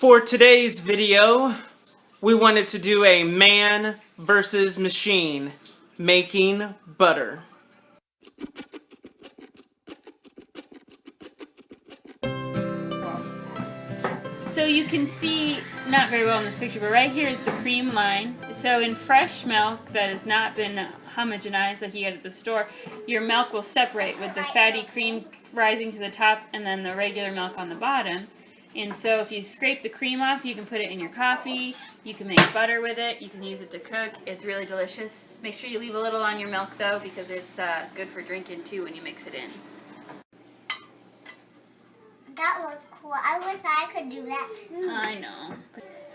For today's video, we wanted to do a man versus machine making butter. So you can see, not very well in this picture, but right here is the cream line. So in fresh milk that has not been homogenized like you get at the store, your milk will separate with the fatty cream rising to the top and then the regular milk on the bottom. And so if you scrape the cream off, you can put it in your coffee, you can make butter with it, you can use it to cook. It's really delicious. Make sure you leave a little on your milk though, because it's good for drinking too when you mix it in. That looks cool. I wish I could do that too. I know.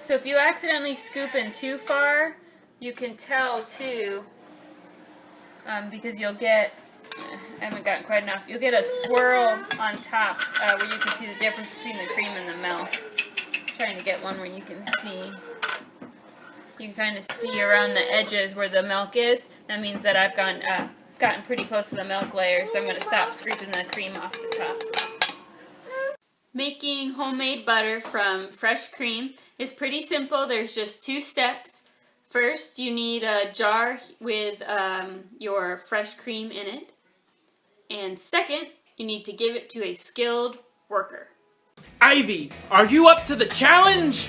So if you accidentally scoop in too far, you can tell too, because you'll get, I haven't gotten quite enough, you'll get a swirl on top where you can see the difference between the cream and the milk. I'm trying to get one where you can see. You can kind of see around the edges where the milk is. That means that I've gotten pretty close to the milk layer, so I'm going to stop scraping the cream off the top. Making homemade butter from fresh cream is pretty simple. There's just two steps. First, you need a jar with your fresh cream in it. And second, you need to give it to a skilled worker. Ivy, are you up to the challenge?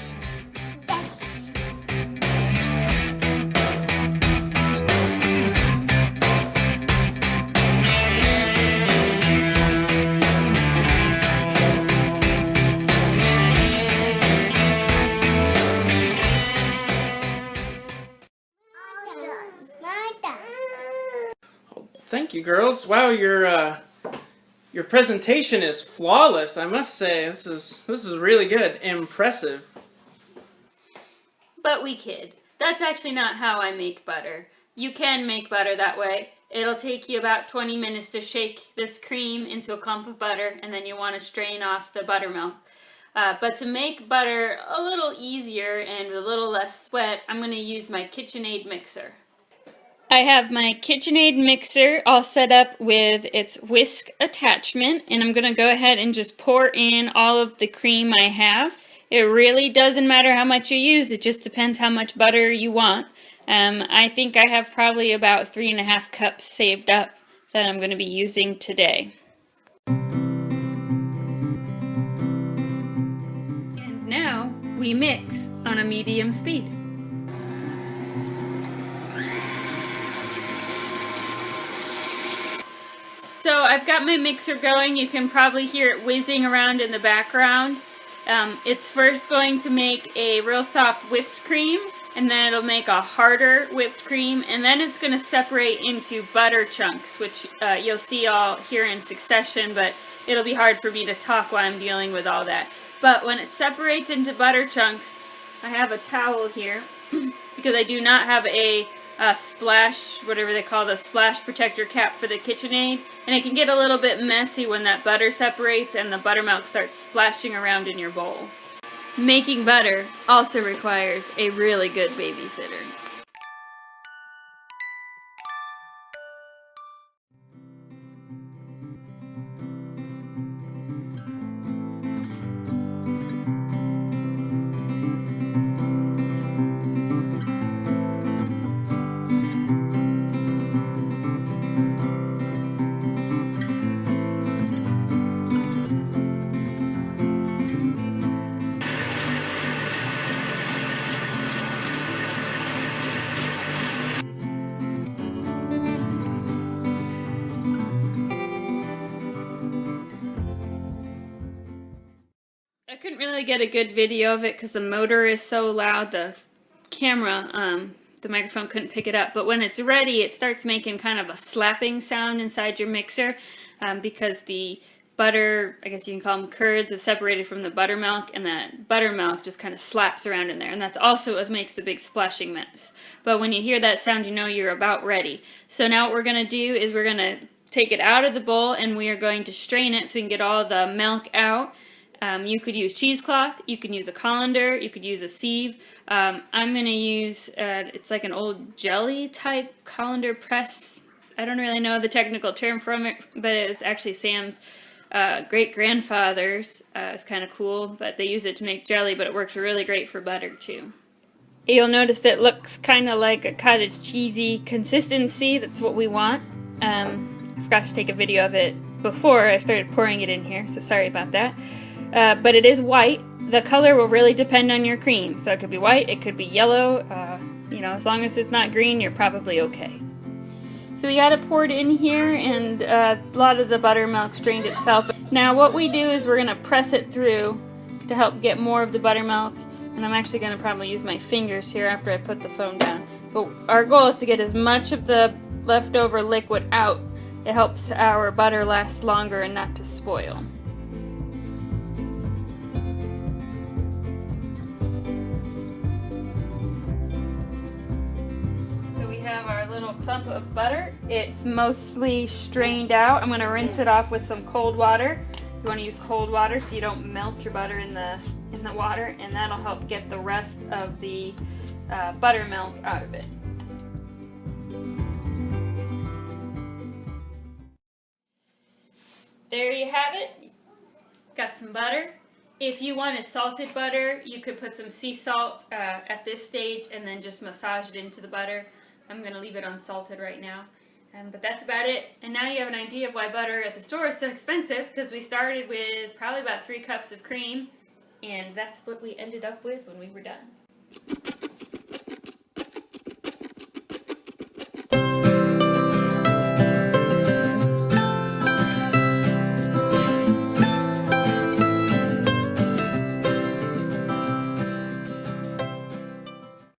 Yes. Thank you, girls. Wow, your presentation is flawless. I must say, this is really good, impressive. But we kid. That's actually not how I make butter. You can make butter that way. It'll take you about 20 minutes to shake this cream into a clump of butter, and then you want to strain off the buttermilk. But to make butter a little easier and with a little less sweat, I'm going to use my KitchenAid mixer. I have my KitchenAid mixer all set up with its whisk attachment, and I'm going to go ahead and just pour in all of the cream I have. It really doesn't matter how much you use, it just depends how much butter you want. I think I have probably about 3.5 cups saved up that I'm going to be using today. And now we mix on a medium speed. So I've got my mixer going. You can probably hear it whizzing around in the background. It's first going to make a real soft whipped cream, and then it'll make a harder whipped cream, and then it's going to separate into butter chunks, which you'll see all here in succession, but it'll be hard for me to talk while I'm dealing with all that. But when it separates into butter chunks, I have a towel here, because I do not have a splash, whatever they call the splash protector cap for the KitchenAid, and it can get a little bit messy when that butter separates and the buttermilk starts splashing around in your bowl. Making butter also requires a really good babysitter. I couldn't really get a good video of it because the motor is so loud, the camera, the microphone couldn't pick it up. But when it's ready, it starts making kind of a slapping sound inside your mixer because the butter, I guess you can call them curds, have separated from the buttermilk, and that buttermilk just kind of slaps around in there. And that's also what makes the big splashing mess. But when you hear that sound, you know you're about ready. So now what we're going to do is we're going to take it out of the bowl, and we are going to strain it so we can get all the milk out. You could use cheesecloth, you can use a colander, you could use a sieve. I'm going to use, it's like an old jelly type colander press. I don't really know the technical term from it, but it's actually Sam's great-grandfather's. It's kind of cool, but they use it to make jelly, but it works really great for butter too. You'll notice that it looks kind of like a cottage cheesy consistency. That's what we want. I forgot to take a video of it before I started pouring it in here, so sorry about that. But it is white. The color will really depend on your cream. So it could be white, it could be yellow. You know, as long as it's not green, you're probably okay. So we got it poured in here, and a lot of the buttermilk strained itself. Now what we do is we're going to press it through to help get more of the buttermilk. And I'm actually going to probably use my fingers here after I put the phone down. But our goal is to get as much of the leftover liquid out. It helps our butter last longer and not to spoil. So we have our little clump of butter. It's mostly strained out. I'm going to rinse it off with some cold water. You want to use cold water so you don't melt your butter in the water, and that'll help get the rest of the buttermilk out of it. There you have it. Got some butter. If you wanted salted butter, you could put some sea salt at this stage and then just massage it into the butter. I'm going to leave it unsalted right now. But that's about it. And now you have an idea of why butter at the store is so expensive, because we started with probably about 3 cups of cream, and that's what we ended up with when we were done.